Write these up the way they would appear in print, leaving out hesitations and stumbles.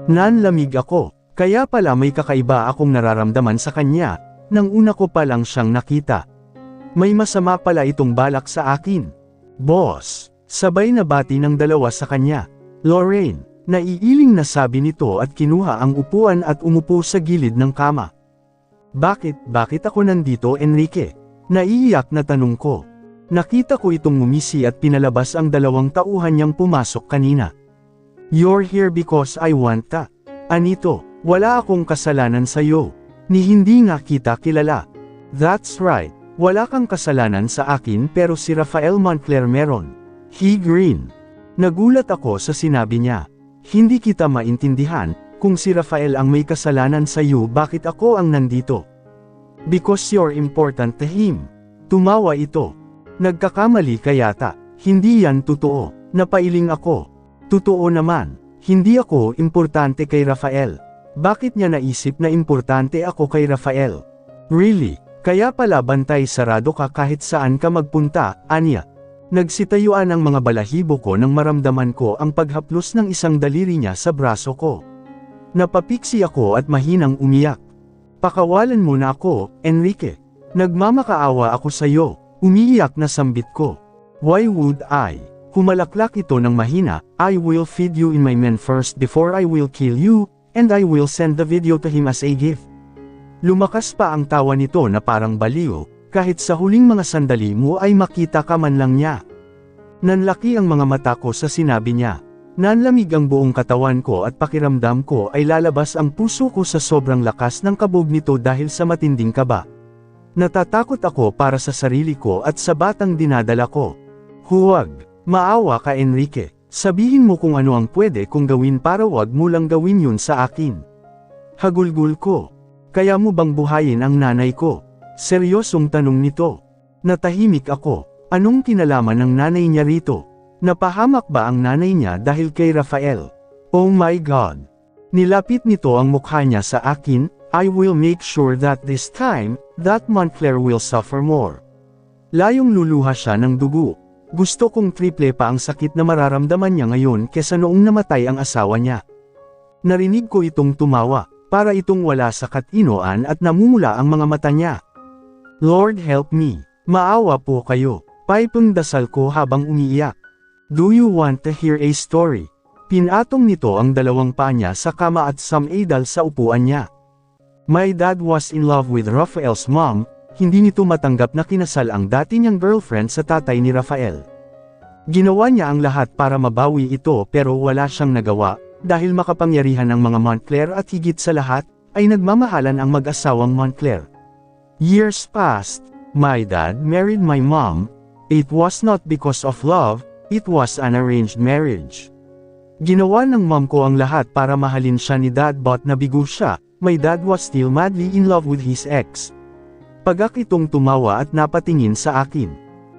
Nanlamig ako, kaya pala may kakaiba akong nararamdaman sa kanya, nang una ko pa lang siyang nakita. May masama pala itong balak sa akin. Boss, sabay na bati ng dalawa sa kanya. Lorraine, naiiling na sabi nito at kinuha ang upuan at umupo sa gilid ng kama. Bakit ako nandito, Enrique? Naiiyak na tanong ko. Nakita ko itong ngumisi at pinalabas ang dalawang tauhan niyang pumasok kanina. You're here because I want ta. Anito, wala akong kasalanan sa'yo. Ni hindi nga kita kilala. That's right, wala kang kasalanan sa akin pero si Rafael Montclair meron. He grinned. Nagulat ako sa sinabi niya. Hindi kita maintindihan, kung si Rafael ang may kasalanan sa'yo bakit ako ang nandito? Because you're important to him. Tumawa ito. Nagkakamali ka yata, hindi yan totoo, napailing ako. Totoo naman, hindi ako importante kay Rafael. Bakit niya naisip na importante ako kay Rafael? Really, kaya pala bantay sarado ka kahit saan ka magpunta, Anya. Nagsitayuan ang mga balahibo ko nang maramdaman ko ang paghaplos ng isang daliri niya sa braso ko. Napapiksi ako at mahinang umiyak. Pakawalan mo na ako, Enrique. Nagmamakaawa ako sa'yo. Umiiyak na sambit ko. Why would I? Humalaklak ito ng mahina. I will feed you in my men first before I will kill you, and I will send the video to him as a gift. Lumakas pa ang tawa nito na parang baliw, kahit sa huling mga sandali mo ay makita ka man lang niya. Nanlaki ang mga mata ko sa sinabi niya. Nanlamig ang buong katawan ko at pakiramdam ko ay lalabas ang puso ko sa sobrang lakas ng kabog nito dahil sa matinding kaba. Natatakot ako para sa sarili ko at sa batang dinadala ko. Huwag, maawa ka Enrique, sabihin mo kung ano ang pwede kong gawin para wag mo lang gawin yun sa akin. Hagulgul ko. Kaya mo bang buhayin ang nanay ko? Seryosong tanong nito. Natahimik ako. Anong kinalaman ng nanay niya rito? Napahamak ba ang nanay niya dahil kay Rafael? Oh my God! Nilapit nito ang mukha niya sa akin. I will make sure that this time, that Montclair will suffer more. Layong luluha siya ng dugo. Gusto kong triple pa ang sakit na mararamdaman niya ngayon kesa noong namatay ang asawa niya. Narinig ko itong tumawa, para itong wala sa katinoan at namumula ang mga mata niya. Lord help me, maawa po kayo, paipong dasal ko habang umiiyak. Do you want to hear a story? Pinatong nito ang dalawang paa niya sa kama at sumadal sa upuan niya. My dad was in love with Rafael's mom, hindi nito matanggap na kinasal ang dati niyang girlfriend sa tatay ni Rafael. Ginawa niya ang lahat para mabawi ito pero wala siyang nagawa, dahil makapangyarihan ang mga Montclair at higit sa lahat, ay nagmamahalan ang mag-asawang Montclair. Years passed, my dad married my mom, it was not because of love, it was an arranged marriage. Ginawa ng mom ko ang lahat para mahalin siya ni dad but nabigo siya. My dad was still madly in love with his ex. Pagak itong tumawa at napatingin sa akin.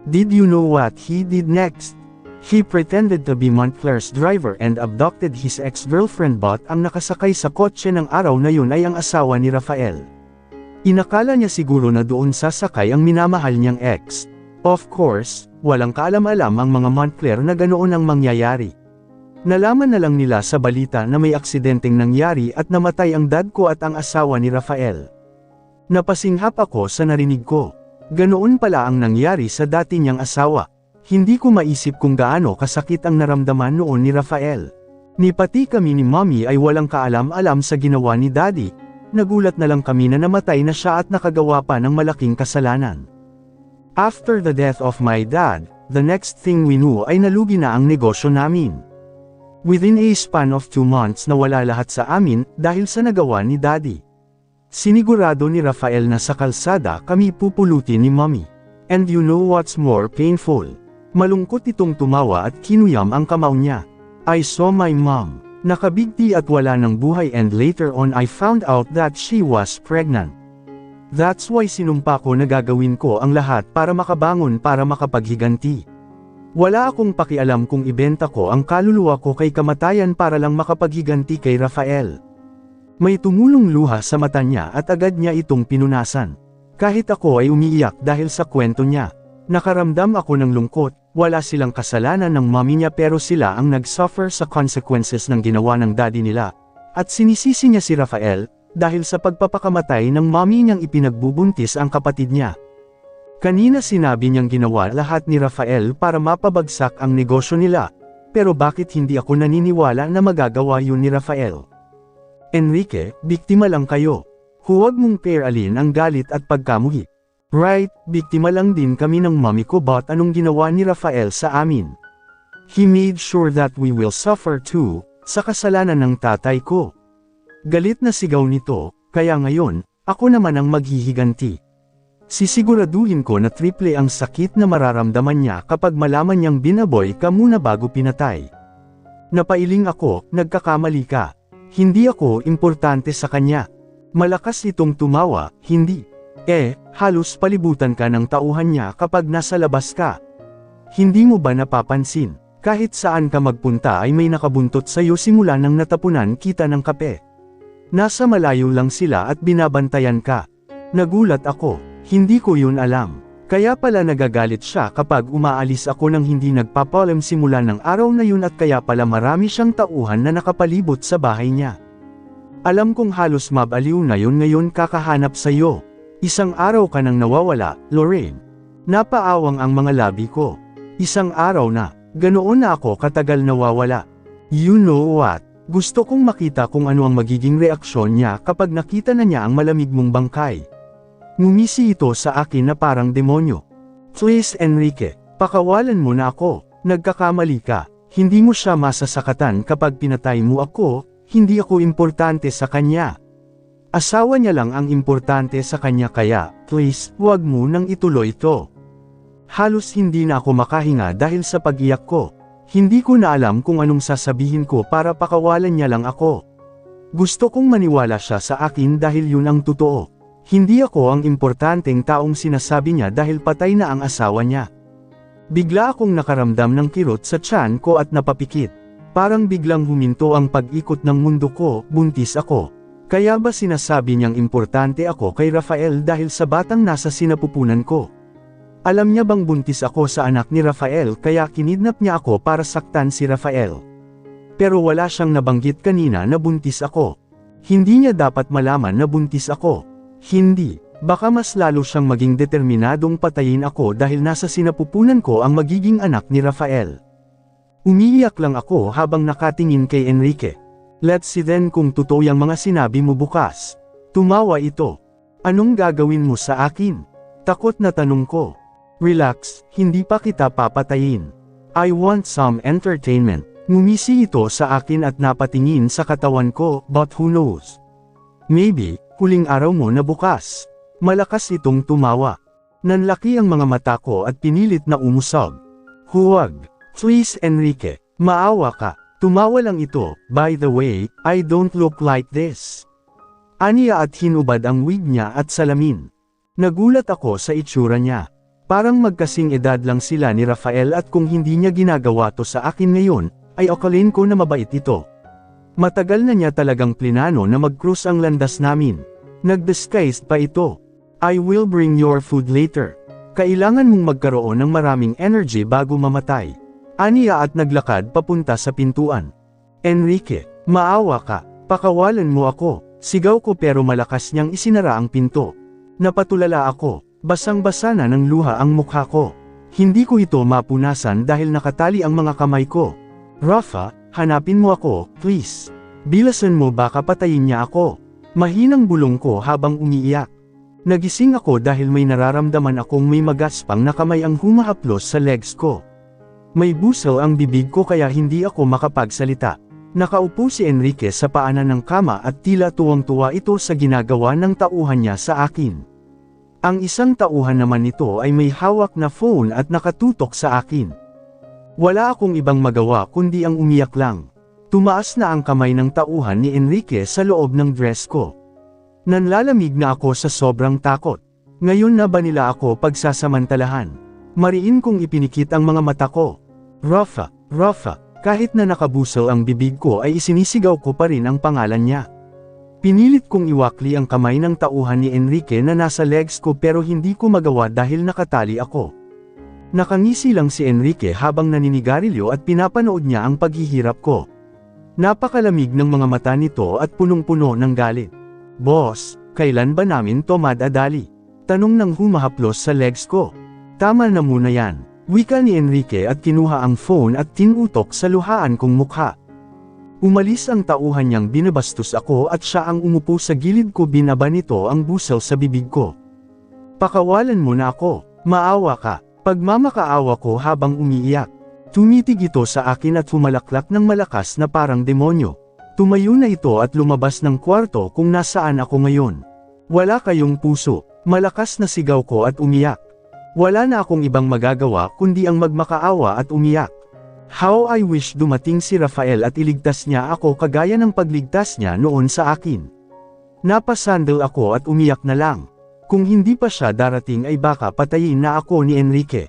Did you know what he did next? He pretended to be Montclair's driver and abducted his ex-girlfriend but ang nakasakay sa kotse ng araw na yun ay ang asawa ni Rafael. Inakala niya siguro na doon sasakay ang minamahal niyang ex. Of course, walang kaalam-alam ang mga Montclair na ganoon ang mangyayari. Nalaman na lang nila sa balita na may aksidenteng nangyari at namatay ang dad ko at ang asawa ni Rafael. Napasinghap ako sa narinig ko. Ganoon pala ang nangyari sa dati niyang asawa. Hindi ko maisip kung gaano kasakit ang naramdaman noon ni Rafael. Ni pati kami ni mommy ay walang kaalam-alam sa ginawa ni daddy. Nagulat na lang kami na namatay na siya at nakagawa pa ng malaking kasalanan. After the death of my dad, the next thing we knew ay nalugi na ang negosyo namin. Within a span of 2 months nawala lahat sa amin dahil sa nagawa ni daddy. Sinigurado ni Rafael na sa kalsada kami pupulutin ni mommy. And you know what's more painful? Malungkot itong tumawa at kinuyam ang kamao niya. I saw my mom. Nakabigti at wala ng buhay and later on I found out that she was pregnant. That's why sinumpa ko na gagawin ko ang lahat para makabangon para makapaghiganti. Wala akong pakialam kung ibenta ko ang kaluluwa ko kay kamatayan para lang makapaghiganti kay Rafael. May tumulong luha sa mata niya at agad niya itong pinunasan. Kahit ako ay umiiyak dahil sa kwento niya. Nakaramdam ako ng lungkot, wala silang kasalanan ng mommy niya pero sila ang nag-suffer sa consequences ng ginawa ng daddy nila. At sinisisi niya si Rafael, dahil sa pagpapakamatay ng mommy niyang ipinagbubuntis ang kapatid niya. Kanina sinabi niyang ginawa lahat ni Rafael para mapabagsak ang negosyo nila, pero bakit hindi ako naniniwala na magagawa yun ni Rafael? Enrique, biktima lang kayo. Huwag mong pairalin ang galit at pagkamuhi. Right, biktima lang din kami ng mommy ko, but anong ginawa ni Rafael sa amin? He made sure that we will suffer too, sa kasalanan ng tatay ko. Galit na sigaw nito, kaya ngayon, ako naman ang maghihiganti. Sisiguraduhin ko na triple ang sakit na mararamdaman niya kapag malaman niyang binaboy ka muna bago pinatay. Napailing ako, nagkakamali ka. Hindi ako importante sa kanya. Malakas itong tumawa, hindi. Halos palibutan ka ng tauhan niya kapag nasa labas ka. Hindi mo ba napapansin? Kahit saan ka magpunta ay may nakabuntot sa'yo simula nang natapunan kita ng kape. Nasa malayo lang sila at binabantayan ka. Nagulat ako, hindi ko yun alam. Kaya pala nagagalit siya kapag umaalis ako nang hindi nagpapalam simula ng araw na yun, at kaya pala marami siyang tauhan na nakapalibot sa bahay niya. Alam kong halos mabaliw na yun ngayon kakahanap sa'yo. Isang araw ka nang nawawala, Lorraine. Napaawang ang mga labi ko. Isang araw na. Ganoon na ako katagal nawawala. You know what? Gusto kong makita kung ano ang magiging reaksyon niya kapag nakita na niya ang malamig mong bangkay. Ngumisi ito sa akin na parang demonyo. Please Enrique, pakawalan mo na ako. Nagkakamali ka. Hindi mo siya masasakatan kapag pinatay mo ako, hindi ako importante sa kanya. Asawa niya lang ang importante sa kanya, kaya, please, huwag mo nang ituloy ito. Halos hindi na ako makahinga dahil sa pag-iyak ko. Hindi ko na alam kung anong sasabihin ko para pakawalan niya lang ako. Gusto kong maniwala siya sa akin dahil yun ang totoo. Hindi ako ang importanteng taong sinasabi niya dahil patay na ang asawa niya. Bigla akong nakaramdam ng kirot sa tiyan ko at napapikit. Parang biglang huminto ang pag-ikot ng mundo ko, buntis ako. Kaya ba sinasabi niyang importante ako kay Rafael dahil sa batang nasa sinapupunan ko? Alam niya bang buntis ako sa anak ni Rafael kaya kinidnap niya ako para saktan si Rafael? Pero wala siyang nabanggit kanina na buntis ako. Hindi niya dapat malaman na buntis ako. Hindi, baka mas lalo siyang maging determinadong patayin ako dahil nasa sinapupunan ko ang magiging anak ni Rafael. Umiiyak lang ako habang nakatingin kay Enrique. Let's see then kung totoo yung mga sinabi mo bukas. Tumawa ito. Anong gagawin mo sa akin? Takot na tanong ko. Relax, hindi pa kita papatayin. I want some entertainment. Ngumisi ito sa akin at napatingin sa katawan ko, but who knows? Maybe, huling araw mo na bukas. Malakas itong tumawa. Nanlaki ang mga mata ko at pinilit na umusog. Huwag. Please Enrique, maawa ka. Tumawa lang ito. By the way, I don't look like this. Aniya at hinubad ang wig niya at salamin. Nagulat ako sa itsura niya. Parang magkasing edad lang sila ni Rafael at kung hindi niya ginagawa to sa akin ngayon, ay akalain ko na mabait ito. Matagal na niya talagang plinano na mag-cruise ang landas namin. Nag-disguised pa ito. I will bring your food later. Kailangan mong magkaroon ng maraming energy bago mamatay. Aniya at naglakad papunta sa pintuan. Enrique, maawa ka. Pakawalan mo ako. Sigaw ko pero malakas niyang isinara ang pinto. Napatulala ako. Basang-basa na ng luha ang mukha ko. Hindi ko ito mapunasan dahil nakatali ang mga kamay ko. Rafa, hanapin mo ako, please. Bilasan mo baka patayin niya ako. Mahinang bulong ko habang umiiyak. Nagising ako dahil may nararamdaman akong may magaspang na kamay ang humahaplos sa legs ko. May busaw ang bibig ko kaya hindi ako makapagsalita. Nakaupo si Enrique sa paanan ng kama at tila tuwang-tuwa ito sa ginagawa ng tauhan niya sa akin. Ang isang tauhan naman nito ay may hawak na phone at nakatutok sa akin. Wala akong ibang magawa kundi ang umiyak lang. Tumaas na ang kamay ng tauhan ni Enrique sa loob ng dress ko. Nanlalamig na ako sa sobrang takot. Ngayon na ba nila ako pagsasamantalahan? Mariin kong ipinikit ang mga mata ko. Rafa, Rafa, kahit na nakabusaw ang bibig ko ay isinisigaw ko pa rin ang pangalan niya. Pinilit kong iwakli ang kamay ng tauhan ni Enrique na nasa legs ko pero hindi ko magawa dahil nakatali ako. Nakangisi lang si Enrique habang naninigarilyo at pinapanood niya ang paghihirap ko. Napakalamig ng mga mata nito at punong-puno ng galit. Boss, kailan ba namin to madadali? Tanong ng humahaplos sa legs ko. Tama na muna yan. Wika ni Enrique at kinuha ang phone at tinutok sa luhaan kong mukha. Umalis ang tauhan niyang binabastos ako at siya ang umupo sa gilid ko, binaba nito ang busel sa bibig ko. Pakawalan mo na ako, maawa ka. Pagmamakaawa ko habang umiiyak. Tumitig ito sa akin at humalaklak ng malakas na parang demonyo. Tumayo na ito at lumabas ng kwarto kung nasaan ako ngayon. Wala kayong puso, malakas na sigaw ko at umiyak. Wala na akong ibang magagawa kundi ang magmakaawa at umiyak. How I wish dumating si Rafael at iligtas niya ako kagaya ng pagligtas niya noon sa akin. Napasandal ako at umiyak na lang. Kung hindi pa siya darating ay baka patayin na ako ni Enrique.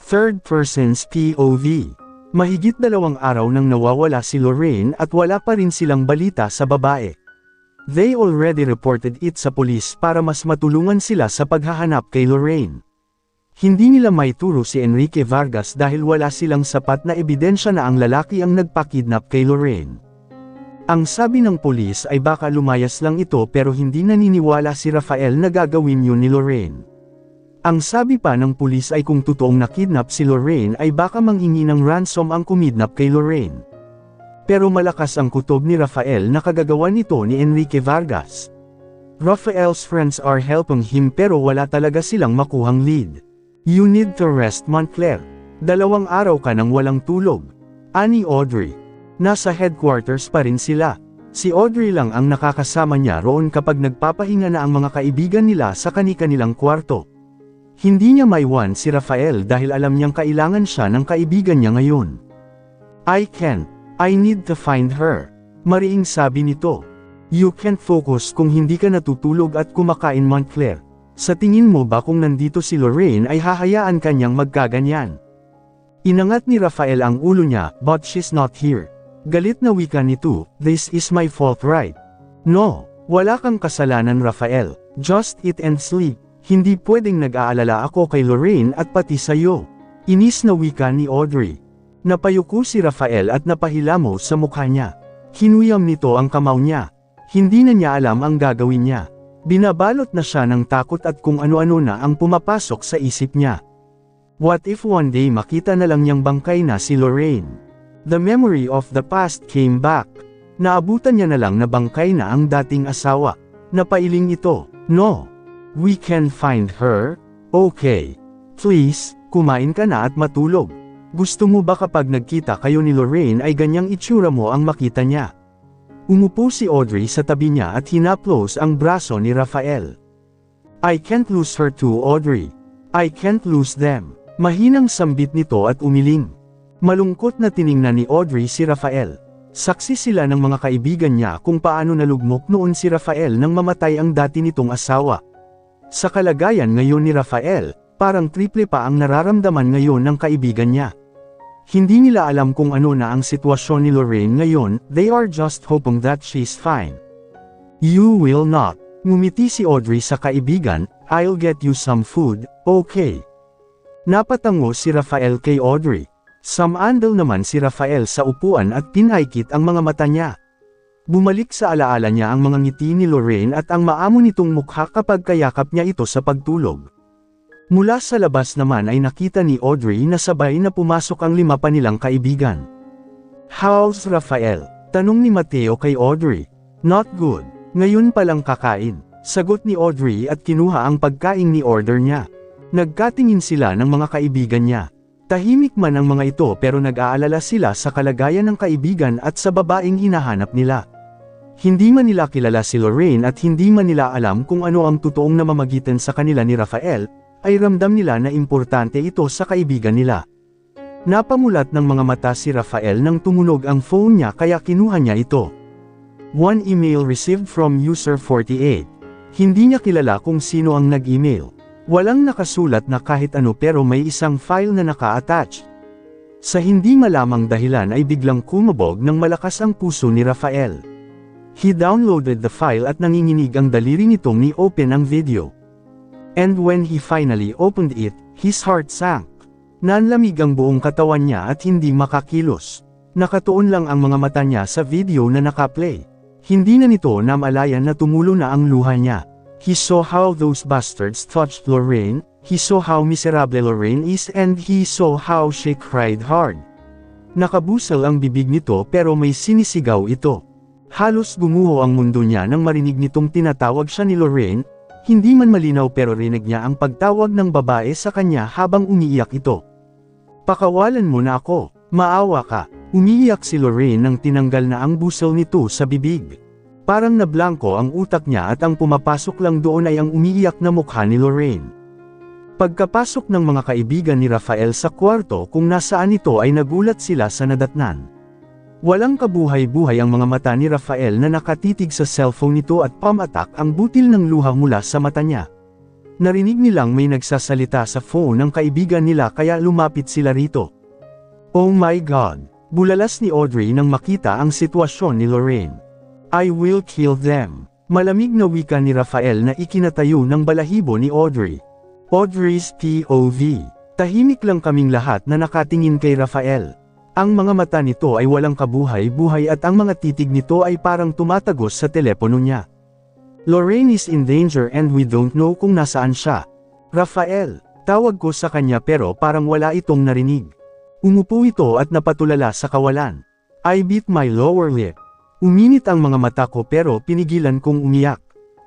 Third person's POV. Mahigit 2 araw nang nawawala si Lorraine at wala pa rin silang balita sa babae. They already reported it sa pulis para mas matulungan sila sa paghahanap kay Lorraine. Hindi nila maituro si Enrique Vargas dahil wala silang sapat na ebidensya na ang lalaki ang nagpakidnap kay Lorraine. Ang sabi ng pulis ay baka lumayas lang ito pero hindi naniniwala si Rafael na gagawin yun ni Lorraine. Ang sabi pa ng pulis ay kung totoong nakidnap si Lorraine ay baka manghingi ng ransom ang kumidnap kay Lorraine. Pero malakas ang kutob ni Rafael na kagagawan nito ni Enrique Vargas. Rafael's friends are helping him pero wala talaga silang makuhang lead. You need to rest, Montclair. 2 araw ka nang walang tulog. Ani Audrey. Nasa headquarters pa rin sila. Si Audrey lang ang nakakasama niya roon kapag nagpapahinga na ang mga kaibigan nila sa kani-kanilang kwarto. Hindi niya maiwan si Rafael dahil alam niyang kailangan siya ng kaibigan niya ngayon. I can't. I need to find her. Mariing sabi nito. You can't focus kung hindi ka natutulog at kumakain, Montclair. Sa tingin mo ba kung nandito si Lorraine ay hahayaan kanyang magkaganyan? Inangat ni Rafael ang ulo niya, but she's not here. Galit na wika nito, this is my fault, right? No, wala kang kasalanan, Rafael. Just eat and sleep. Hindi pwedeng nag-aalala ako kay Lorraine at pati sa'yo. Inis na wika ni Audrey. Napayuko si Rafael at napahilamo sa mukha niya. Hinuyam nito ang kamao niya. Hindi na niya alam ang gagawin niya. Binabalot na siya ng takot at kung ano-ano na ang pumapasok sa isip niya. What if one day makita na lang niyang bangkay na si Lorraine? The memory of the past came back. Naabutan niya na lang na bangkay na ang dating asawa. Napailing ito. No. We can find her? Okay. Please, kumain ka na at matulog. Gusto mo ba kapag nagkita kayo ni Lorraine ay ganyang itsura mo ang makita niya? Umupo si Audrey sa tabi niya at hinaplos ang braso ni Rafael. I can't lose her too, Audrey. I can't lose them. Mahinang sambit nito at umiling. Malungkot na tiningnan ni Audrey si Rafael. Saksi sila ng mga kaibigan niya kung paano nalugmok noon si Rafael nang mamatay ang dati nitong asawa. Sa kalagayan ngayon ni Rafael, parang triple pa ang nararamdaman ngayon ng kaibigan niya. Hindi nila alam kung ano na ang sitwasyon ni Lorraine ngayon, they are just hoping that she's fine. You will not. Ngumiti si Audrey sa kaibigan, I'll get you some food, okay? Napatango si Rafael kay Audrey. Samandal naman si Rafael sa upuan at pinahikit ang mga mata niya. Bumalik sa alaala niya ang mga ngiti ni Lorraine at ang maamo nitong mukha kapag kayakap niya ito sa pagtulog. Mula sa labas naman ay nakita ni Audrey na sabay na pumasok ang 5 pa nilang kaibigan. How's Rafael? Tanong ni Mateo kay Audrey. Not good. Ngayon palang kakain. Sagot ni Audrey at kinuha ang pagkain ni order niya. Nagkatingin sila ng mga kaibigan niya. Tahimik man ang mga ito pero nag-aalala sila sa kalagayan ng kaibigan at sa babaeng hinahanap nila. Hindi man nila kilala si Lorraine at hindi man nila alam kung ano ang totoong namamagitan sa kanila ni Rafael, ay ramdam nila na importante ito sa kaibigan nila. Napamulat ng mga mata si Rafael nang tumunog ang phone niya kaya kinuha niya ito. One email received from user 48. Hindi niya kilala kung sino ang nag-email. Walang nakasulat na kahit ano pero may isang file na naka-attach. Sa hindi malamang dahilan ay biglang kumabog ng malakas ang puso ni Rafael. He downloaded the file at nanginginig ang daliri nitong ni-open ang video. And when he finally opened it, his heart sank. Nanlamig ang buong katawan niya at hindi makakilos. Nakatuon lang ang mga mata niya sa video na nakaplay. Hindi na nito namalayan na tumulo na ang luha niya. He saw how those bastards touched Lorraine, he saw how miserable Lorraine is, and he saw how she cried hard. Nakabusal ang bibig nito pero may sinisigaw ito. Halos gumuho ang mundo niya nang marinig nitong tinatawag siya ni Lorraine, hindi man malinaw pero rinig niya ang pagtawag ng babae sa kanya habang umiiyak ito. Pakawalan mo na ako, maawa ka. Umiiyak si Lorraine nang tinanggal na ang busel nito sa bibig. Parang nablangko ang utak niya at ang pumapasok lang doon ay ang umiiyak na mukha ni Lorraine. Pagkapasok ng mga kaibigan ni Rafael sa kwarto kung nasaan ito ay nagulat sila sa nadatnan. Walang kabuhay-buhay ang mga mata ni Rafael na nakatitig sa cellphone nito at pumatak ang butil ng luha mula sa mata niya. Narinig nilang may nagsasalita sa phone ng kaibigan nila kaya lumapit sila rito. Oh my God! Bulalas ni Audrey nang makita ang sitwasyon ni Lorraine. I will kill them. Malamig na wika ni Rafael na ikinatayo ng balahibo ni Audrey. Audrey's POV. Tahimik lang kaming lahat na nakatingin kay Rafael. Ang mga mata nito ay walang kabuhay-buhay at ang mga titig nito ay parang tumatagos sa telepono niya. Lorraine is in danger and we don't know kung nasaan siya. Rafael, tawag ko sa kanya pero parang wala itong narinig. Umupo ito at napatulala sa kawalan. I bit my lower lip. Uminit ang mga mata ko pero pinigilan kong umiyak.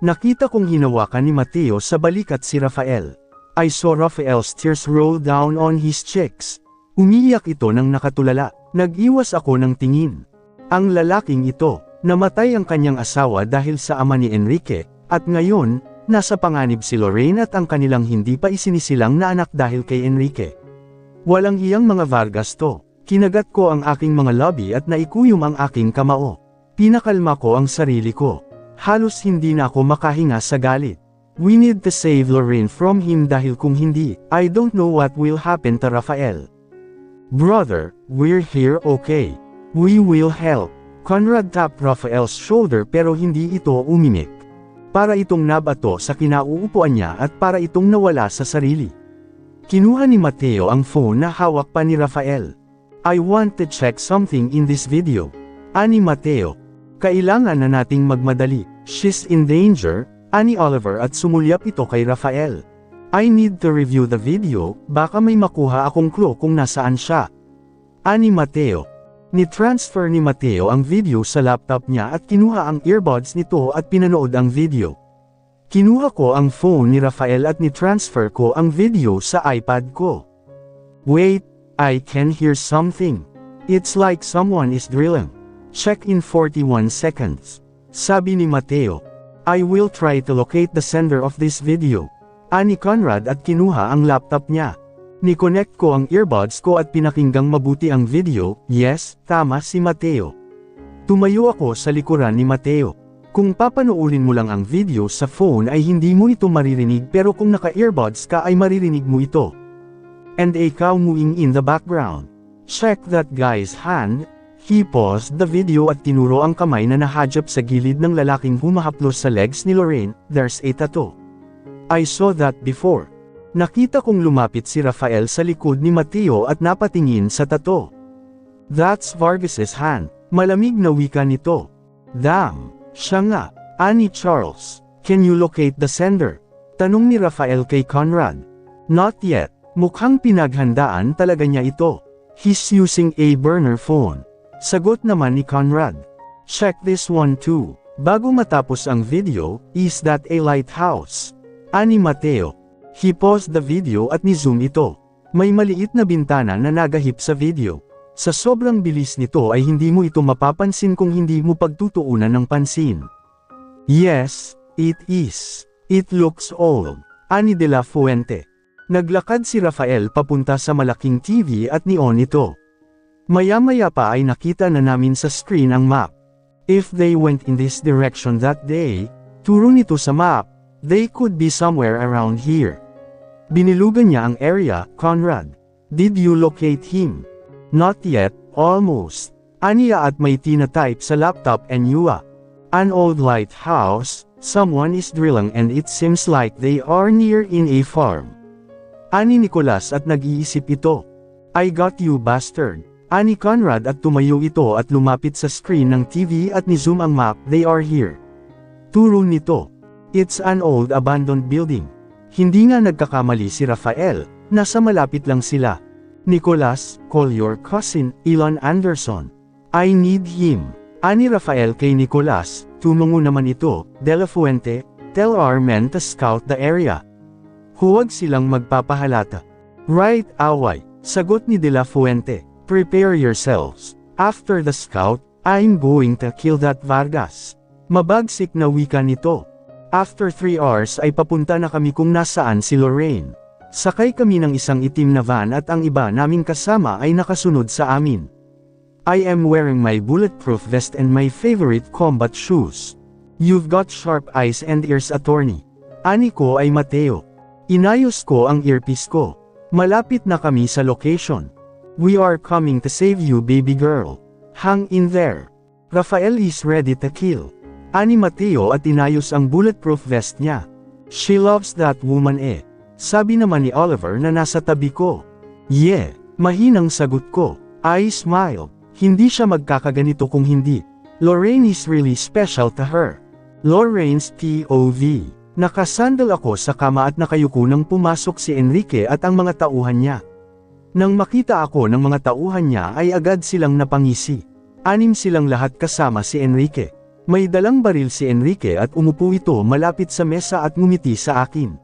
Nakita kong hinawakan ni Mateo sa balikat si Rafael. I saw Rafael's tears roll down on his cheeks. Umiiyak ito nang nakatulala. Nag-iwas ako ng tingin. Ang lalaking ito, namatay ang kanyang asawa dahil sa ama ni Enrique, at ngayon, nasa panganib si Lorraine at ang kanilang hindi pa isinisilang na anak dahil kay Enrique. Walang iyang mga Vargas to. Kinagat ko ang aking mga labi at naikuyom ang aking kamao. Pinakalma ko ang sarili ko. Halos hindi na ako makahinga sa galit. We need to save Lorraine from him dahil kung hindi, I don't know what will happen to Rafael. Brother, we're here okay. We will help. Conrad tapped Rafael's shoulder pero hindi ito umimik. Para itong nabato sa kinauupuan niya at para itong nawala sa sarili. Kinuha ni Mateo ang phone na hawak pa ni Rafael. I want to check something in this video. Ani Mateo. Kailangan na nating magmadali. She's in danger, ani Oliver at sumulyap ito kay Rafael. I need to review the video, baka may makuha akong clue kung nasaan siya. Ani Mateo. Ni-transfer ni Mateo ang video sa laptop niya at kinuha ang earbuds nito at pinanood ang video. Kinuha ko ang phone ni Rafael at ni-transfer ko ang video sa iPad ko. Wait, I can hear something. It's like someone is drilling. Check in 41 seconds. Sabi ni Mateo. I will try to locate the sender of this video. Ani Conrad at kinuha ang laptop niya. Ni-connect ko ang earbuds ko at pinakinggang mabuti ang video. Yes, tama si Mateo. Tumayo ako sa likuran ni Mateo. Kung papanoorin mo lang ang video sa phone ay hindi mo ito maririnig pero kung naka-earbuds ka ay maririnig mo ito. And a cow mooing in the background. Check that guy's hand. He paused the video at tinuro ang kamay na nahadjap sa gilid ng lalaking humahaplos sa legs ni Lorraine. There's a tattoo. I saw that before. Nakita kong lumapit si Rafael sa likod ni Mateo at napatingin sa tattoo. That's Vargas's hand. Malamig na wika nito. Damn. Siya nga, ani Charles. Can you locate the sender? Tanong ni Rafael kay Conrad. Not yet. Mukhang pinaghandaan talaga niya ito. He's using a burner phone. Sagot naman ni Conrad. Check this one too. Bago matapos ang video, is that a lighthouse? Ani Mateo. He paused the video at ni-zoom ito. May maliit na bintana na nagahip sa video. Sa sobrang bilis nito ay hindi mo ito mapapansin kung hindi mo pagtutuunan ng pansin. Yes, it is. It looks old. Ani de la Fuente. Naglakad si Rafael papunta sa malaking TV at ni-on ito. Maya-maya pa ay nakita na namin sa screen ang map. If they went in this direction that day, turo nito sa map, they could be somewhere around here. Binilugan niya ang area, Conrad. Did you locate him? Not yet, almost. Aniya at may tina-type sa laptop and Yua. An old lighthouse, someone is drilling and it seems like they are near in a farm. Ani Nicolas at nag-iisip ito. I got you bastard. Ani Conrad at tumayo ito at lumapit sa screen ng TV at ni-zoom ang map. They are here. Turo nito. It's an old abandoned building. Hindi nga nagkakamali si Rafael, nasa malapit lang sila. Nicholas, call your cousin, Elon Anderson. I need him. Ani Rafael kay Nicholas, tumungo naman ito, De La Fuente, tell our men to scout the area. Huwag silang magpapahalata. Right, away, sagot ni De La Fuente, prepare yourselves. After the scout, I'm going to kill that Vargas. Mabagsik na wika nito. After 3 hours ay papunta na kami kung nasaan si Lorraine. Sakay kami ng isang itim na van at ang iba naming kasama ay nakasunod sa amin. I am wearing my bulletproof vest and my favorite combat shoes. You've got sharp eyes and ears, attorney. Ani ko ay Mateo. Inayos ko ang earpiece ko. Malapit na kami sa location. We are coming to save you, baby girl. Hang in there. Rafael is ready to kill. Ani Mateo at inayos ang bulletproof vest niya. She loves that woman eh. Sabi naman ni Oliver na nasa tabi ko. Yeah, mahinang sagot ko. I smiled. Hindi siya magkakaganito kung hindi. Lorraine is really special to her. Lorraine's POV. Nakasandal ako sa kama at nakayuko nang pumasok si Enrique at ang mga tauhan niya. Nang makita ako ng mga tauhan niya ay agad silang napangisi. 6 silang lahat kasama si Enrique. May dalang baril si Enrique at umupo ito malapit sa mesa at ngumiti sa akin.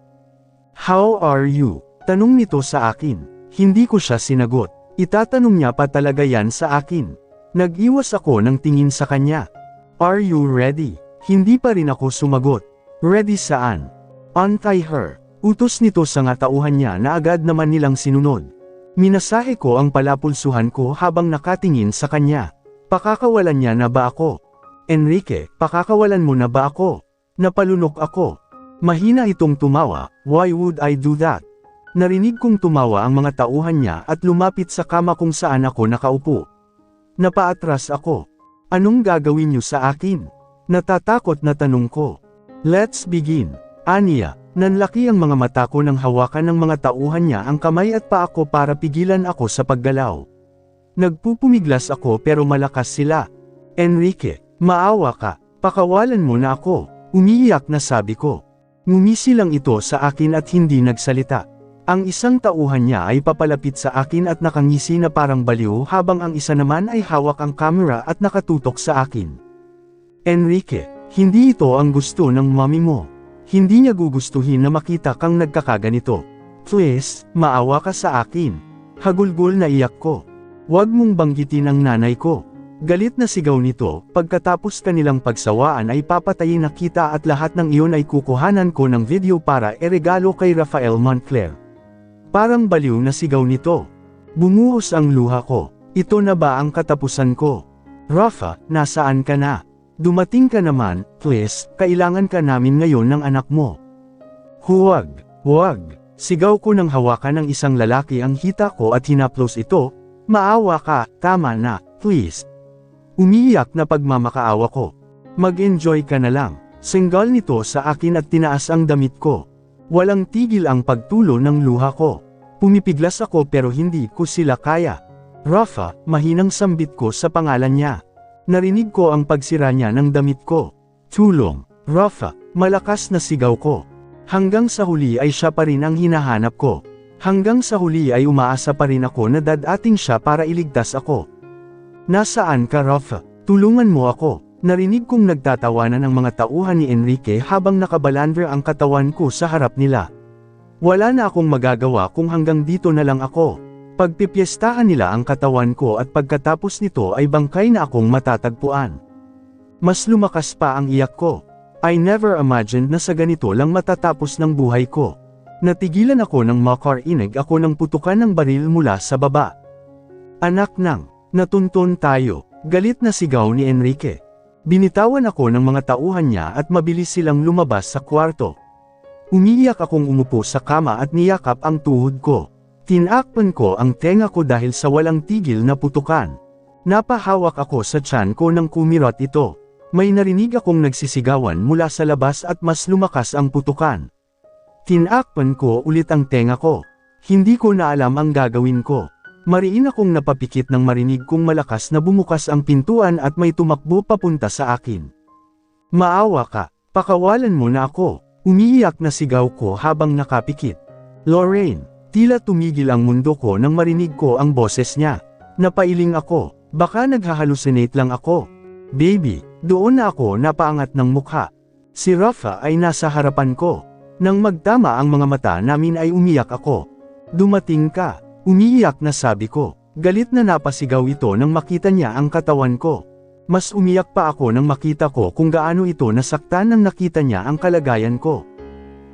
How are you? Tanong nito sa akin. Hindi ko siya sinagot. Itatanong niya pa talaga yan sa akin. Nag-iwas ako ng tingin sa kanya. Are you ready? Hindi pa rin ako sumagot. Ready saan? Untie her. Utos nito sa nga tauhan niya na agad naman nilang sinunod. Minasahe ko ang palapulsuhan ko habang nakatingin sa kanya. Pakakawalan niya na ba ako? Enrique, pakakawalan mo na ba ako? Napalunok ako. Mahina itong tumawa, why would I do that? Narinig kong tumawa ang mga tauhan niya at lumapit sa kama kung saan ako nakaupo. Napaatras ako. Anong gagawin niyo sa akin? Natatakot na tanong ko. Let's begin. Aniya, nanlaki ang mga mata ko nang hawakan ng mga tauhan niya ang kamay at paa ko para pigilan ako sa paggalaw. Nagpupumiglas ako pero malakas sila. Enrique, maawa ka, pakawalan mo na ako. Umiiyak na sabi ko. Ngumisi lang ito sa akin at hindi nagsalita. Ang isang tauhan niya ay papalapit sa akin at nakangisi na parang baliw habang ang isa naman ay hawak ang kamera at nakatutok sa akin. Enrique, hindi ito ang gusto ng mami mo. Hindi niya gugustuhin na makita kang nagkakaganito. Please, maawa ka sa akin. Hagulgol na iyak ko. Huwag mong banggitin ang nanay ko. Galit na sigaw nito, pagkatapos kanilang pagsawaan ay papatayin na kita at lahat ng iyon ay kukuhanan ko ng video para iregalo kay Rafael Montclair. Parang baliw na sigaw nito. Bumuhos ang luha ko. Ito na ba ang katapusan ko? Rafa, nasaan ka na? Dumating ka naman, please, kailangan ka namin ngayon ng anak mo. Huwag, huwag. Sigaw ko nang hawakan ng isang lalaki ang hita ko at hinaplos ito. Maawa ka, tama na, please. Umiiyak na pagmamakaawa ko. Mag-enjoy ka na lang. Singgal nito sa akin at tinaas ang damit ko. Walang tigil ang pagtulo ng luha ko. Pumipiglas ako pero hindi ko sila kaya. Rafa, mahinang sambit ko sa pangalan niya. Narinig ko ang pagsira niya ng damit ko. Tulong, Rafa, malakas na sigaw ko. Hanggang sa huli ay siya pa rin ang hinahanap ko. Hanggang sa huli ay umaasa pa rin ako na dadating siya para iligtas ako. Nasaan ka, Rafa? Tulungan mo ako. Narinig kong nagtatawanan ang mga tauhan ni Enrique habang nakabalandra ang katawan ko sa harap nila. Wala na akong magagawa kung hanggang dito na lang ako. Pagpipiestahan nila ang katawan ko at pagkatapos nito ay bangkay na akong matatagpuan. Mas lumakas pa ang iyak ko. I never imagined na sa ganito lang matatapos ng buhay ko. Natigilan ako ng makarinig ako ng putukan ng baril mula sa baba. Anak nang, natuntun tayo, galit na sigaw ni Enrique. Binitawan ako ng mga tauhan niya at mabilis silang lumabas sa kwarto. Umiiyak akong umupo sa kama at niyakap ang tuhod ko. Tinakpan ko ang tenga ko dahil sa walang tigil na putukan. Napahawak ako sa tiyan ko nang kumirot ito. May narinig akong nagsisigawan mula sa labas at mas lumakas ang putukan. Tinakpan ko ulit ang tenga ko. Hindi ko na alam ang gagawin ko. Mariin akong napapikit nang marinig kong malakas na bumukas ang pintuan at may tumakbo papunta sa akin. Maawa ka, pakawalan mo na ako, umiiyak na sigaw ko habang nakapikit. Lorraine, tila tumigil ang mundo ko nang marinig ko ang boses niya. Napailing ako, baka naghahalusinate lang ako. Baby, doon na ako napaangat ng mukha. Si Rafa ay nasa harapan ko. Nang magtama ang mga mata namin ay umiyak ako. Dumating ka, umiiyak na sabi ko. Galit na napasigaw ito nang makita niya ang katawan ko. Mas umiyak pa ako nang makita ko kung gaano ito nasaktan nang nakita niya ang kalagayan ko.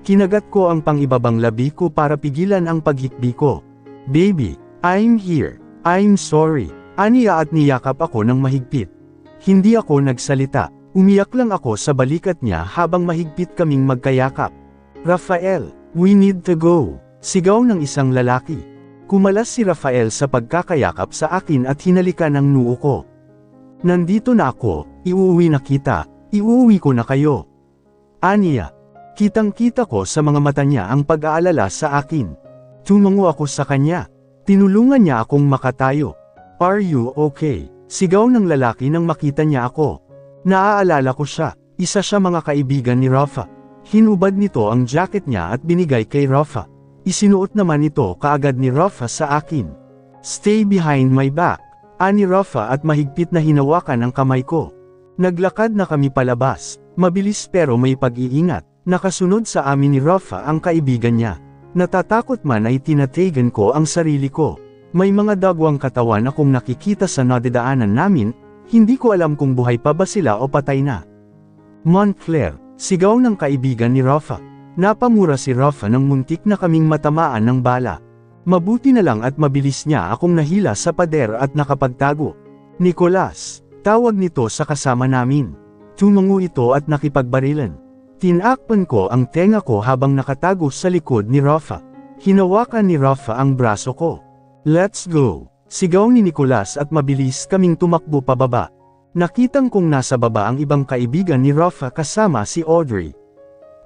Kinagat ko ang pangibabang labi ko para pigilan ang paghikbi ko. Baby, I'm here. I'm sorry. Aniya at niyakap ako ng mahigpit. Hindi ako nagsalita. Umiyak lang ako sa balikat niya habang mahigpit kaming magkayakap. Rafael, we need to go. Sigaw ng isang lalaki. Kumalas si Rafael sa pagkakayakap sa akin at hinalikan ang noo ko. Nandito na ako, iuwi na kita, iuwi ko na kayo. Aniya. Kitang-kita ko sa mga mata niya ang pag-aalala sa akin. Tumango ako sa kanya. Tinulungan niya akong makatayo. Are you okay? Sigaw ng lalaki nang makita niya ako. Naaalala ko siya, isa siya mga kaibigan ni Rafa. Hinubad nito ang jacket niya at binigay kay Rafa. Isinuot naman ito kaagad ni Rafa sa akin. Stay behind my back, ani Rafa at mahigpit na hinawakan ang kamay ko. Naglakad na kami palabas, mabilis pero may pag-iingat. Nakasunod sa amin ni Rafa ang kaibigan niya. Natatakot man ay tinatagan ko ang sarili ko. May mga dagwang katawan akong nakikita sa nadadaanan namin, hindi ko alam kung buhay pa ba sila o patay na. Montclair, sigaw ng kaibigan ni Rafa. Napamura si Rafa nang muntik na kaming matamaan ng bala. Mabuti na lang at mabilis niya akong nahila sa pader at nakapagtago. Nicolas, tawag nito sa kasama namin. Tumango ito at nakipagbarilan. Tinakpan ko ang tenga ko habang nakatago sa likod ni Rafa. Hinawakan ni Rafa ang braso ko. Let's go! Sigaw ni Nicolas at mabilis kaming tumakbo pababa. Nakitang kong nasa baba ang ibang kaibigan ni Rafa kasama si Audrey.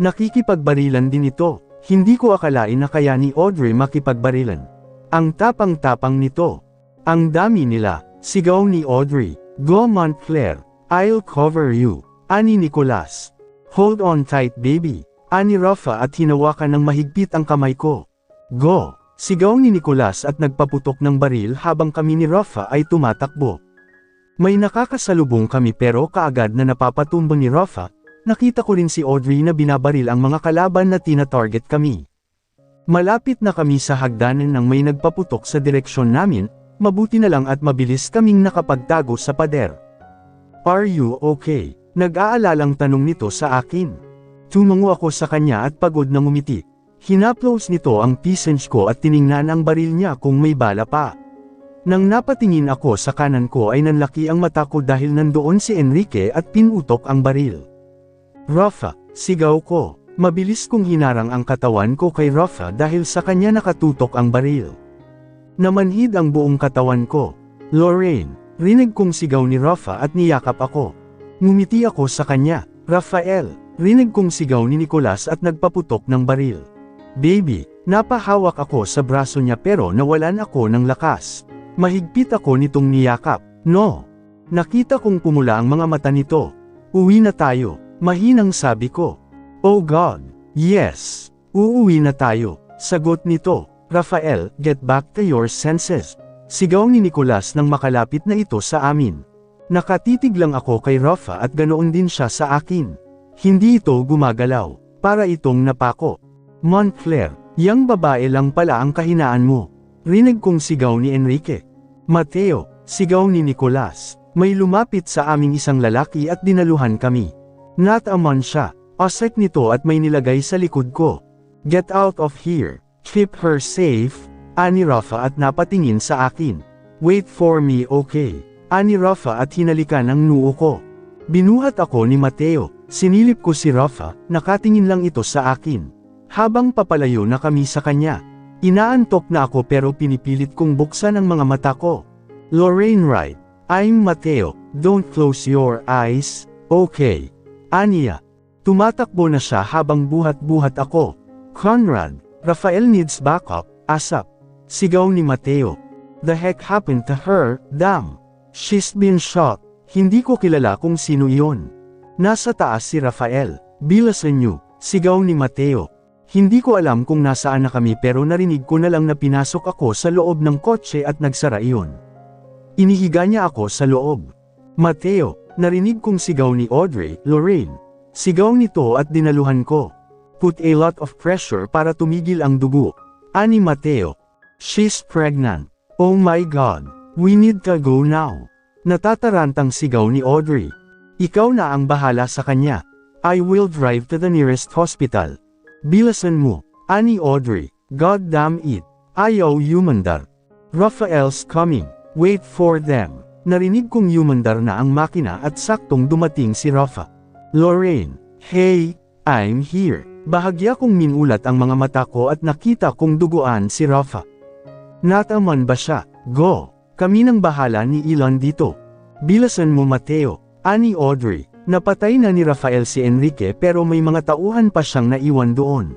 Nakikipagbarilan din ito. Hindi ko akalain na kaya ni Audrey makipagbarilan. Ang tapang-tapang nito. Ang dami nila, sigaw ni Audrey. Go Montclair, I'll cover you, ani Nicolas. Hold on tight baby, ani Rafa at hinawakan ng mahigpit ang kamay ko. Go, sigaw ni Nicolas at nagpaputok ng baril habang kami ni Rafa ay tumatakbo. May nakakasalubong kami pero kaagad na napapatumbang ni Rafa. Nakita ko rin si Audrey na binabaril ang mga kalaban na tina-target kami. Malapit na kami sa hagdanan nang may nagpaputok sa direksyon namin, mabuti na lang at mabilis kaming nakapagtago sa pader. Are you okay? Nag-aalalang tanong nito sa akin. Tumango ako sa kanya at pagod na ngumiti. Hinaplos nito ang pisens ko at tiningnan ang baril niya kung may bala pa. Nang napatingin ako sa kanan ko ay nanlaki ang mata ko dahil nandoon si Enrique at pinutok ang baril. Rafa, sigaw ko. Mabilis kong hinarang ang katawan ko kay Rafa dahil sa kanya nakatutok ang baril. Namanhid ang buong katawan ko. Lorraine, rinig kong sigaw ni Rafa at niyakap ako. Ngumiti ako sa kanya. Rafael, rinig kong sigaw ni Nicolas at nagpaputok ng baril. Baby, napahawak ako sa braso niya pero nawalan ako ng lakas. Mahigpit ako nitong niyakap. No. Nakita kong pumula ang mga mata nito. Uwi na tayo. Mahinang sabi ko. Oh God, yes, uuwi na tayo, sagot nito. Rafael, get back to your senses. Sigaw ni Nicolas nang makalapit na ito sa amin. Nakatitig lang ako kay Rafa at ganoon din siya sa akin. Hindi ito gumagalaw, para itong napako. Montclair, yang babae lang pala ang kahinaan mo. Rinig kong sigaw ni Enrique. Mateo, sigaw ni Nicolas. May lumapit sa aming isang lalaki at dinaluhan kami. Nataman siya, asek nito at may nilagay sa likod ko. Get out of here, keep her safe, ani Rafa at napatingin sa akin. Wait for me okay, ani Rafa at hinalikan ang noo ko. Binuhat ako ni Mateo, sinilip ko si Rafa, nakatingin lang ito sa akin. Habang papalayo na kami sa kanya, inaantok na ako pero pinipilit kong buksan ang mga mata ko. Lorraine Wright, I'm Mateo, don't close your eyes, okay. Aniya. Tumatakbo na siya habang buhat-buhat ako. Conrad, Rafael needs backup, ASAP. Sigaw ni Mateo. The heck happened to her? Damn. She's been shot. Hindi ko kilala kung sino iyon. Nasa taas si Rafael. Bilisan niyo, sigaw ni Mateo. Hindi ko alam kung nasaan na kami pero narinig ko na lang na pinasok ako sa loob ng kotse at nagsara iyon. Inihiga niya ako sa loob. Mateo, narinig kong sigaw ni Audrey, Lorraine. Sigaw nito at dinaluhan ko. Put a lot of pressure para tumigil ang dugo. Ani Mateo. She's pregnant. Oh my God. We need to go now. Natatarantang sigaw ni Audrey. Ikaw na ang bahala sa kanya. I will drive to the nearest hospital. Bilisan mo. Ani Audrey. God damn it. Ayaw yumandar. Rafael's coming. Wait for them. Narinig kong yumandar na ang makina at saktong dumating si Rafa. Lorraine. Hey, I'm here. Bahagya kong minulat ang mga mata ko at nakita kong duguan si Rafa. Nataman ba siya? Go! Kami nang bahala ni Elon dito. Bilisan mo Mateo. Ani Audrey. Napatay na ni Rafael si Enrique pero may mga tauhan pa siyang naiwan doon.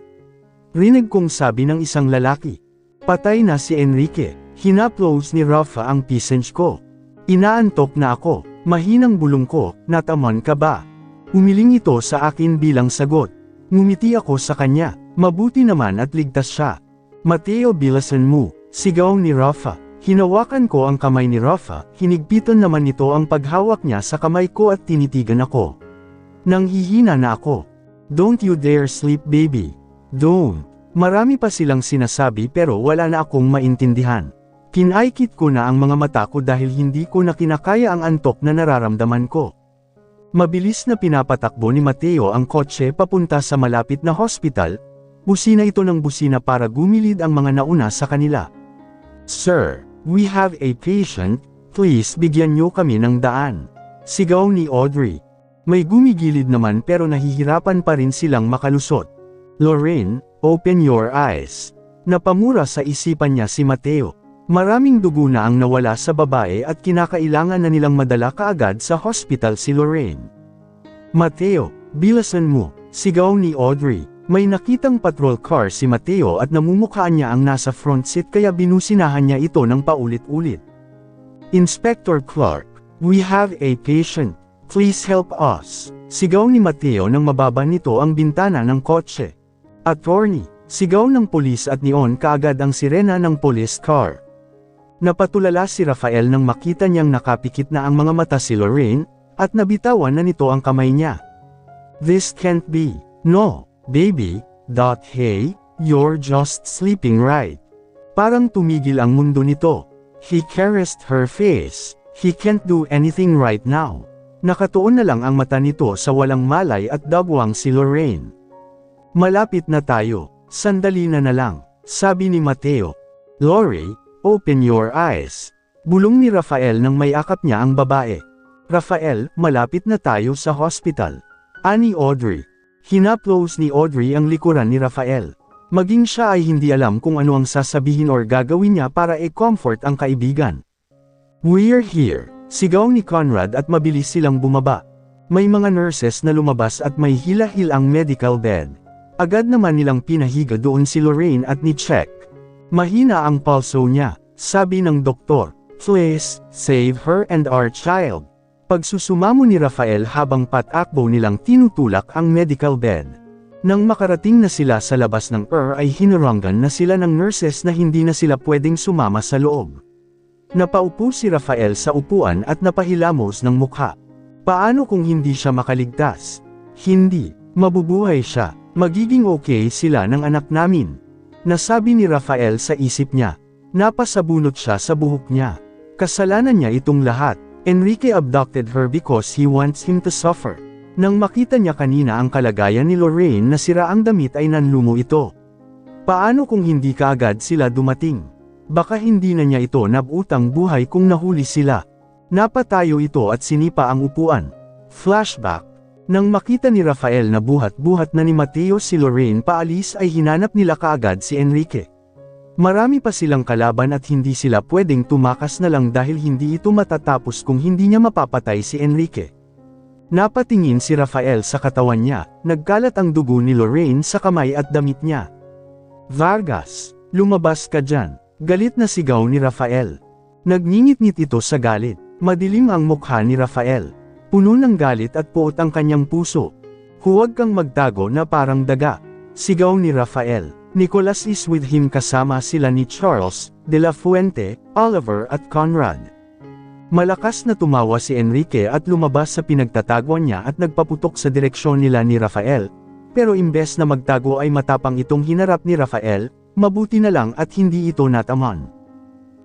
Rinig kong sabi ng isang lalaki. Patay na si Enrique. Hinaplos ni Rafa ang pisens ko. Inaantok na ako. Mahinang bulong ko. Nataman ka ba? Umiling ito sa akin bilang sagot. Ngumiti ako sa kanya. Mabuti naman at ligtas siya. Mateo bilisan mo. Sigaw ni Rafa. Hinawakan ko ang kamay ni Rafa, hinigpitan naman nito ang paghawak niya sa kamay ko at tinitigan ako. Nanghihina na ako. Don't you dare sleep baby. Don't. Marami pa silang sinasabi pero wala na akong maintindihan. Pinaikit ko na ang mga mata ko dahil hindi ko na kinakaya ang antok na nararamdaman ko. Mabilis na pinapatakbo ni Mateo ang kotse papunta sa malapit na hospital. Busina ito ng busina para gumilid ang mga nauna sa kanila. Sir, we have a patient, please bigyan niyo kami ng daan. Sigaw ni Audrey. May gumigilid naman pero nahihirapan pa rin silang makalusot. Lorraine, open your eyes. Napamura sa isipan niya si Mateo. Maraming dugo na ang nawala sa babae at kinakailangan na nilang madala kaagad sa hospital si Lorraine. Mateo, bilisan mo, sigaw ni Audrey. May nakitang patrol car si Mateo at namumukhaan niya ang nasa front seat kaya binusinahan niya ito ng paulit-ulit. Inspector Clark, we have a patient. Please help us. Sigaw ni Mateo nang mababa nito ang bintana ng kotse. Attorney, sigaw ng pulis at niyon kaagad ang sirena ng police car. Napatulala si Rafael nang makita niyang nakapikit na ang mga mata si Lorraine, at nabitawan na nito ang kamay niya. This can't be. No, baby. Hey, you're just sleeping right. Parang tumigil ang mundo nito. He caressed her face. He can't do anything right now. Nakatuon na lang ang mata nito sa walang malay at dabwang si Lorraine. Malapit na tayo. Sandali na lang, sabi ni Mateo. Lori, open your eyes. Bulong ni Rafael nang may akap niya ang babae. Rafael, malapit na tayo sa hospital. Ani Audrey. Hinaplos ni Audrey ang likuran ni Rafael. Maging siya ay hindi alam kung ano ang sasabihin or gagawin niya para i-comfort ang kaibigan. We're here. Sigaw ni Conrad at mabilis silang bumaba. May mga nurses na lumabas at may hila-hil ang medical bed. Agad naman nilang pinahiga doon si Lorraine at ni-check. Mahina ang pulso niya, sabi ng doktor. Please, save her and our child. Pagsusumamo ni Rafael habang patakbo nilang tinutulak ang medical bed. Nang makarating na sila sa labas ng ay hinurangan na sila ng nurses na hindi na sila pwedeng sumama sa loob. Napaupo si Rafael sa upuan at napahilamos ng mukha. Paano kung hindi siya makaligtas? Hindi, mabubuhay siya, magiging okay sila ng anak namin. Nasabi ni Rafael sa isip niya. Napasabunot siya sa buhok niya. Kasalanan niya itong lahat. Enrique abducted her because he wants him to suffer. Nang makita niya kanina ang kalagayan ni Lorraine na sira ang damit ay nanlumo ito. Paano kung hindi kaagad sila dumating? Baka hindi na niya ito nabutang buhay kung nahuli sila. Napatayo ito at sinipa ang upuan. Flashback. Nang makita ni Rafael na buhat-buhat na ni Mateo si Lorraine paalis ay hinanap nila kaagad si Enrique. Marami pa silang kalaban at hindi sila pwedeng tumakas na lang dahil hindi ito matatapos kung hindi niya mapapatay si Enrique. Napatingin si Rafael sa katawan niya, nagkalat ang dugo ni Lorraine sa kamay at damit niya. Vargas, lumabas ka dyan, galit na sigaw ni Rafael. Nagngingit-ngit ito sa galit. Madilim ang mukha ni Rafael. Puno ng galit at puot ang kanyang puso. Huwag kang magtago na parang daga. Sigaw ni Rafael. Nicholas is with him kasama sila ni Charles, De La Fuente, Oliver at Conrad. Malakas na tumawa si Enrique at lumabas sa pinagtataguan niya at nagpaputok sa direksyon nila ni Rafael. Pero imbes na magtago ay matapang itong hinarap ni Rafael, mabuti na lang at hindi ito nataman.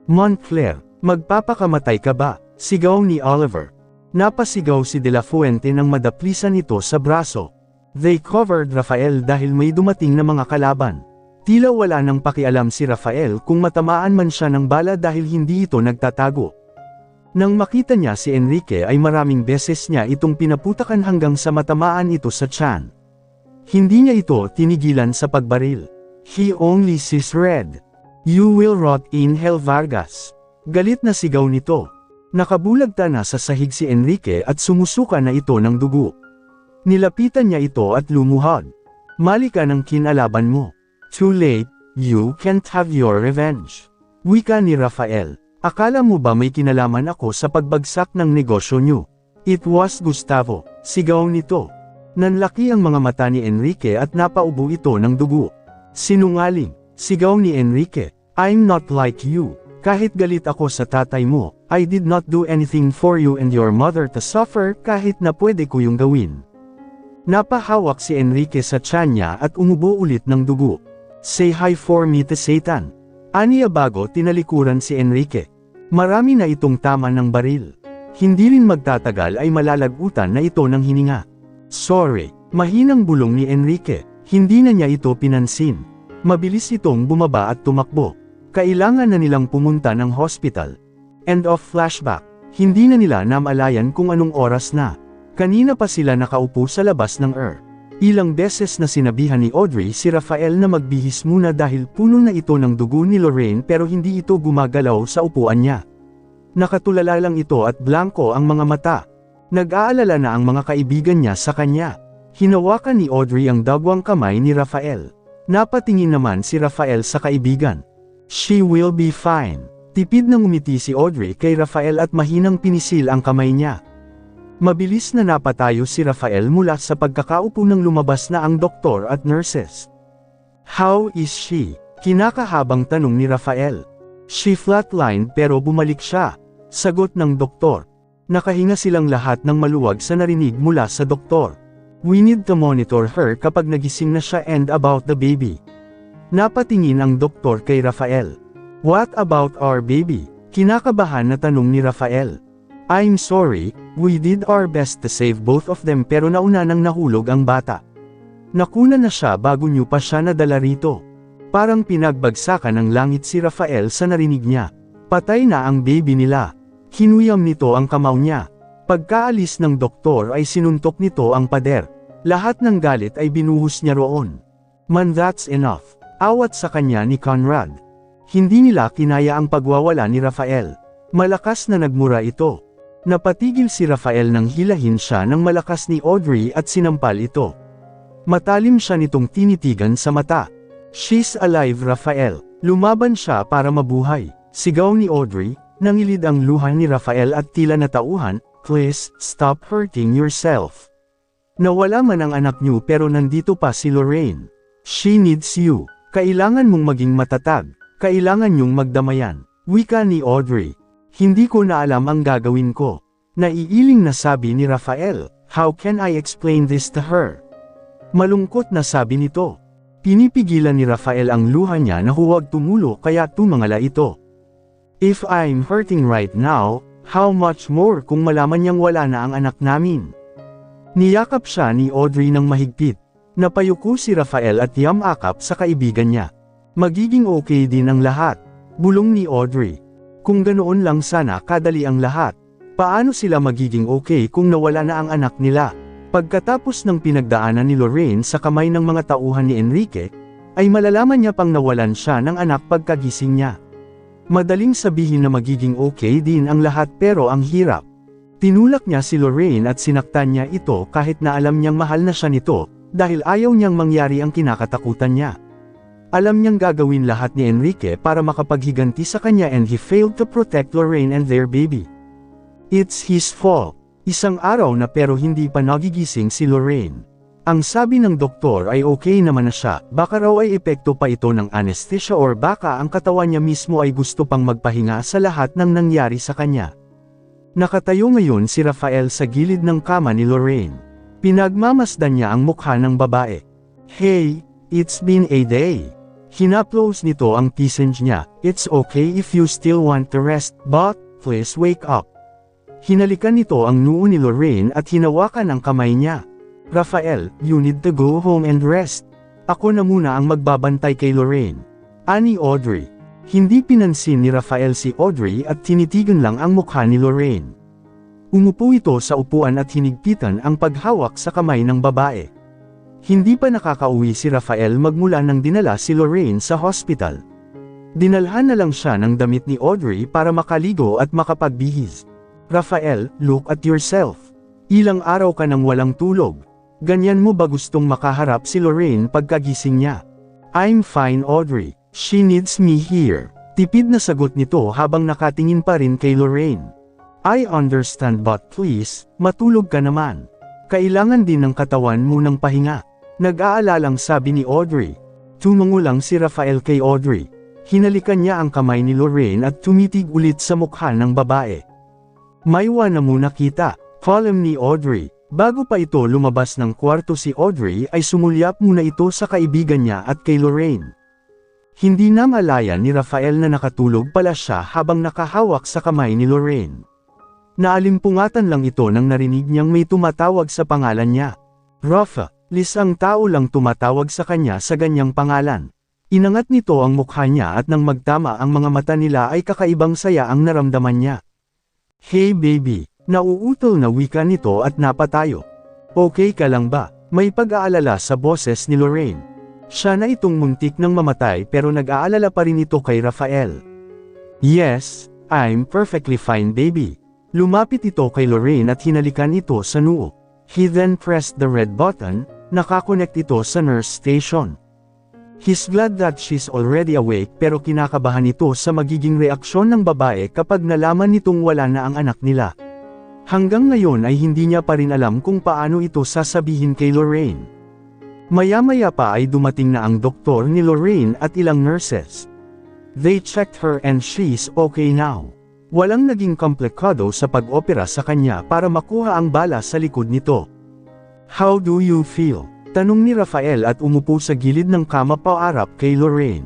Montclair, magpapakamatay ka ba? Sigaw ni Oliver. Napasigaw si De La Fuente nang madaplisan ito sa braso. They covered Rafael dahil may dumating na mga kalaban. Tila wala nang pakialam si Rafael kung matamaan man siya ng bala dahil hindi ito nagtatago. Nang makita niya si Enrique ay maraming beses niya itong pinaputakan hanggang sa matamaan ito sa tiyan. Hindi niya ito tinigilan sa pagbaril. He only sees red. You will rot in hell, Vargas. Galit na sigaw nito. Nakabulagta na sa sahig si Enrique at sumusuka na ito ng dugo. Nilapitan niya ito at lumuhod. Mali ka ng kinalaban mo. Too late, you can't have your revenge. Wika ni Rafael. Akala mo ba may kinalaman ako sa pagbagsak ng negosyo niyo? It was Gustavo. Sigaw nito. Nanlaki ang mga mata ni Enrique at napaubo ito ng dugo. Sinungaling. Sigaw ni Enrique. I'm not like you. Kahit galit ako sa tatay mo, I did not do anything for you and your mother to suffer kahit na pwede ko yung gawin. Napahawak si Enrique sa tiyan niya at umubo ulit ng dugo. Say hi for me to Satan. Aniya bago tinalikuran si Enrique. Marami na itong tama ng baril. Hindi rin magtatagal ay malalagutan na ito ng hininga. Sorry, mahinang bulong ni Enrique. Hindi na niya ito pinansin. Mabilis itong bumaba at tumakbo. Kailangan na nilang pumunta ng hospital. End of flashback. Hindi na nila namalayan kung anong oras na. Kanina pa sila nakaupo sa labas ng Ilang beses na sinabihan ni Audrey si Rafael na magbihis muna dahil puno na ito ng dugo ni Lorraine pero hindi ito gumagalaw sa upuan niya. Nakatulala lang ito at blanko ang mga mata. Nag-aalala na ang mga kaibigan niya sa kanya. Hinawakan ni Audrey ang dagwang kamay ni Rafael. Napatingin naman si Rafael sa kaibigan. She will be fine. Tipid na ngumiti si Audrey kay Rafael at mahinang pinisil ang kamay niya. Mabilis na napatayo si Rafael mula sa pagkakaupo nang lumabas na ang doktor at nurses. How is she? Kinakahabang tanong ni Rafael. She flatlined pero bumalik siya. Sagot ng doktor. Nakahinga silang lahat ng maluwag sa narinig mula sa doktor. We need to monitor her kapag nagising na siya and about the baby. Napatingin ang doktor kay Rafael. What about our baby? Kinakabahan na tanong ni Rafael. I'm sorry, we did our best to save both of them pero nauna nang nahulog ang bata. Nakuna na siya bago niyo pa siya nadala rito. Parang pinagbagsakan ng langit si Rafael sa narinig niya. Patay na ang baby nila. Hinuyam nito ang kamao niya. Pagkaalis ng doktor ay sinuntok nito ang pader. Lahat ng galit ay binuhos niya roon. Man, that's enough. Awat sa kanya ni Conrad. Hindi nila kinaya ang pagwawala ni Rafael. Malakas na nagmura ito. Napatigil si Rafael nang hilahin siya ng malakas ni Audrey at sinampal ito. Matalim siya nitong tinitigan sa mata. She's alive, Rafael. Lumaban siya para mabuhay. Sigaw ni Audrey, nangilid ang luha ni Rafael at tila natauhan, please, stop hurting yourself. Nawala man ang anak niyo pero nandito pa si Lorraine. She needs you. Kailangan mong maging matatag. Kailangan niyong magdamayan. Wika ni Audrey. Hindi ko na alam ang gagawin ko. Naiiling na sabi ni Rafael, how can I explain this to her? Malungkot na sabi nito. Pinipigilan ni Rafael ang luha niya na huwag tumulo kaya tumangala ito. If I'm hurting right now, how much more kung malaman niyang wala na ang anak namin? Niyakap siya ni Audrey ng mahigpit. Napayuko si Rafael at yamakap sa kaibigan niya. Magiging okay din ang lahat. Bulong ni Audrey. Kung ganoon lang sana kadali ang lahat. Paano sila magiging okay kung nawala na ang anak nila? Pagkatapos ng pinagdaanan ni Lorraine sa kamay ng mga tauhan ni Enrique, ay malalaman niya pang nawalan siya ng anak pagkagising niya. Madaling sabihin na magiging okay din ang lahat pero ang hirap. Tinulak niya si Lorraine at sinaktan niya ito kahit na alam niyang mahal na siya nito, dahil ayaw niyang mangyari ang kinakatakutan niya. Alam niyang gagawin lahat ni Enrique para makapaghiganti sa kanya and he failed to protect Lorraine and their baby. It's his fault. Isang araw na pero hindi pa nagigising si Lorraine. Ang sabi ng doktor ay okay naman na siya, baka raw ay epekto pa ito ng anesthesia or baka ang katawan niya mismo ay gusto pang magpahinga sa lahat ng nangyari sa kanya. Nakatayo ngayon si Rafael sa gilid ng kama ni Lorraine. Pinagmamasdan niya ang mukha ng babae. Hey, it's been a day. Hinaplos nito ang message niya, it's okay if you still want to rest, but, please wake up. Hinalikan nito ang noo ni Lorraine at hinawakan ang kamay niya. Rafael, you need to go home and rest. Ako na muna ang magbabantay kay Lorraine. Ani Audrey. Hindi pinansin ni Rafael si Audrey at tinitigan lang ang mukha ni Lorraine. Umupo ito sa upuan at hinigpitan ang paghawak sa kamay ng babae. Hindi pa nakakauwi si Rafael magmula nang dinala si Lorraine sa hospital. Dinalhan na lang siya ng damit ni Audrey para makaligo at makapagbihis. Rafael, look at yourself. Ilang araw ka nang walang tulog. Ganyan mo ba gustong makaharap si Lorraine pagkagising niya? I'm fine Audrey. She needs me here. Tipid na sagot nito habang nakatingin pa rin kay Lorraine. I understand but please, matulog ka naman. Kailangan din ng katawan mo ng pahinga. Nag-aalalang sabi ni Audrey. Tumango lang si Rafael kay Audrey. Hinalikan niya ang kamay ni Lorraine at tumitig ulit sa mukha ng babae. Maywa na muna kita, column ni Audrey. Bago pa ito lumabas ng kwarto si Audrey ay sumulyap muna ito sa kaibigan niya at kay Lorraine. Hindi na malaya ni Rafael na nakatulog pala siya habang nakahawak sa kamay ni Lorraine. Naalimpungatan lang ito nang narinig niyang may tumatawag sa pangalan niya. Rafa. Isang tao lang tumatawag sa kanya sa ganyang pangalan. Inangat nito ang mukha niya at nang magtama ang mga mata nila ay kakaibang saya ang naramdaman niya. Hey baby, nauutol na wika nito at napatayo. Okay ka lang ba? May pag-aalala sa boses ni Lorraine. Siya na itong muntik nang mamatay pero nag-aalala pa rin ito kay Rafael. Yes, I'm perfectly fine baby. Lumapit ito kay Lorraine at hinalikan ito sa noo. He then pressed the red button. Nakakonect ito sa nurse station. He's glad that she's already awake pero kinakabahan ito sa magiging reaksyon ng babae kapag nalaman nitong wala na ang anak nila. Hanggang ngayon ay hindi niya pa rin alam kung paano ito sasabihin kay Lorraine. Maya-maya pa ay dumating na ang doktor ni Lorraine at ilang nurses. They checked her and she's okay now. Walang naging komplikado sa pag-opera sa kanya para makuha ang bala sa likod nito. How do you feel? Tanong ni Rafael at umupo sa gilid ng kama paarap kay Lorraine.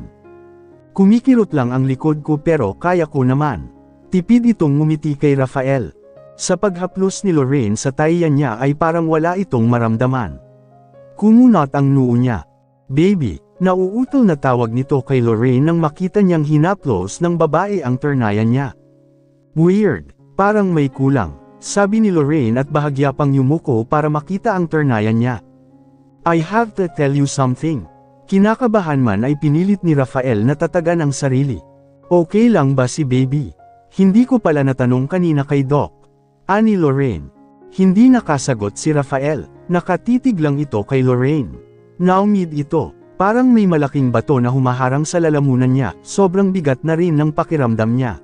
Kumikirot lang ang likod ko pero kaya ko naman. Tipid itong ngumiti kay Rafael. Sa paghaplos ni Lorraine sa tayan niya ay parang wala itong maramdaman. Kumunat ang noo niya. Baby, nauutol na tawag nito kay Lorraine nang makita niyang hinaplos ng babae ang ternayan niya. Weird, parang may kulang. Sabi ni Lorraine at bahagya pang yumuko para makita ang ternayan niya. I have to tell you something. Kinakabahan man ay pinilit ni Rafael na tatagan ang sarili. Okay lang ba si baby? Hindi ko pala natanong kanina kay Doc. Ani Lorraine. Hindi nakasagot si Rafael. Nakatitig lang ito kay Lorraine. Naumid ito. Parang may malaking bato na humaharang sa lalamunan niya. Sobrang bigat na rin ng pakiramdam niya.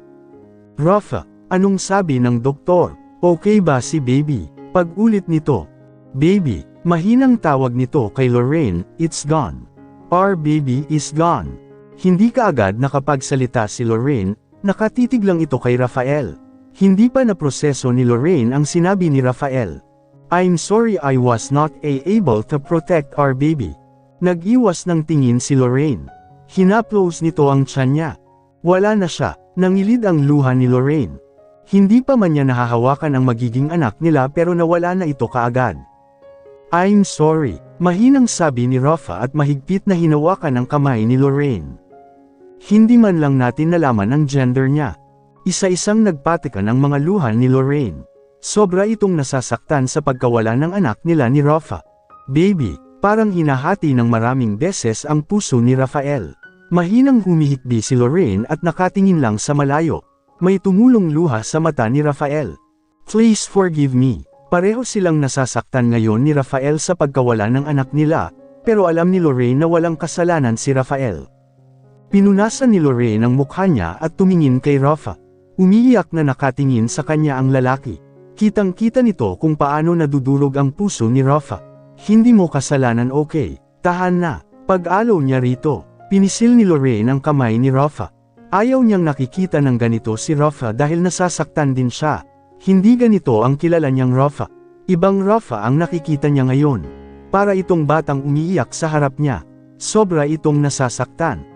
Rafa, anong sabi ng doktor? Okay ba si baby? Pag-ulit nito. Baby, mahinang tawag nito kay Lorraine, it's gone. Our baby is gone. Hindi kaagad nakapagsalita si Lorraine, nakatitig lang ito kay Rafael. Hindi pa naproseso ni Lorraine ang sinabi ni Rafael. I'm sorry I was not able to protect our baby. Nag-iwas ng tingin si Lorraine. Hinaplos nito ang tiyan niya. Wala na siya, nangilid ang luha ni Lorraine. Hindi pa man niya nahahawakan ang magiging anak nila pero nawala na ito kaagad. I'm sorry, mahinang sabi ni Rafa at mahigpit na hinawakan ang kamay ni Lorraine. Hindi man lang natin nalaman ang gender niya. Isa-isang nagpatikan ang mga luha ni Lorraine. Sobra itong nasasaktan sa pagkawala ng anak nila ni Rafa. Baby, parang hinahati ng maraming beses ang puso ni Rafael. Mahinang humihikbi si Lorraine at nakatingin lang sa malayo. May tumulong luha sa mata ni Rafael. Please forgive me. Pareho silang nasasaktan ngayon ni Rafael sa pagkawala ng anak nila, pero alam ni Lorraine na walang kasalanan si Rafael. Pinunasan ni Lorraine ang mukha niya at tumingin kay Rafa. Umiiyak na nakatingin sa kanya ang lalaki. Kitang-kita nito kung paano nadudurog ang puso ni Rafa. Hindi mo kasalanan, okay? Tahan na. Pag-alaw niya rito, pinisil ni Lorraine ang kamay ni Rafa. Ayaw niyang nakikita ng ganito si Rafa dahil nasasaktan din siya. Hindi ganito ang kilala niyang Rafa. Ibang Rafa ang nakikita niya ngayon. Para itong batang umiiyak sa harap niya. Sobra itong nasasaktan.